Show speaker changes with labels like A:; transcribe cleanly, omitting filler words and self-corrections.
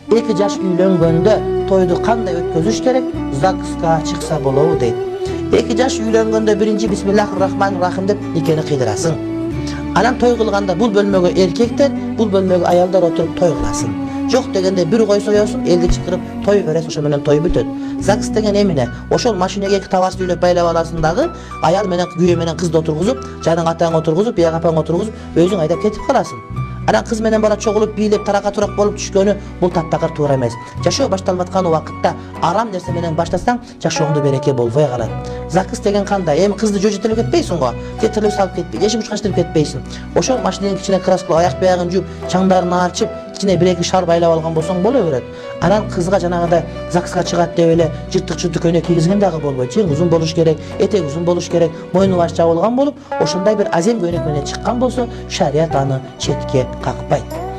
A: 2 jaş üylөнгөндө toydu kanday ötközüş gerek? Zakska çıksa bolovu deydi. 2 jaş üylөнгөндө birinci Bismillahirrahmanirrahim dep nikeni kıydırasın. Anan toy kılganda bul bölmöge erkekler, bul bölmöge ayallar oturup toy kılasın. Жоқ дегенде bir koy soyuyorsun, elde çıkırıp toy veresi, oşo menen toy бүтөт. Zaks деген emine, oşol maşinege 2 tabasını üylep baylap alasındağı, ayal menen güye menen kızdı oturguzup, janın ataң oturguzup, biyak apaң oturguzup, özüň aydap ketip kalasın. Anan kız menen bala çogulup biylep taraka turak bolup düşkөнү bul taptakыр туура эмес. Жашоо башталып аткан убакытта арам нерсе менен баштасаң, жашооңдо береке болбой калат. Закыс деген кандай? Эми кызды жожотелеп кетпейсиң го. Тетирлеп салып кетпей, эшик учкачтырып кетпейсиң. Ошол машиненин кичине краскалап аяк биягын жууп, чаңдарын арчып, içine bir iki şar baylap algan bolsaң bola берет. Анан кызга жанагыдай закска чыгат деп эле жыртык көйнөк кийгизген дагы болбойт. Чең узун болуш керек, этек узун болуш керек, мойну баш жабылган болуп, ошондой bir azem көйнөк менен чыккан болсо, шарият аны четке какпайт.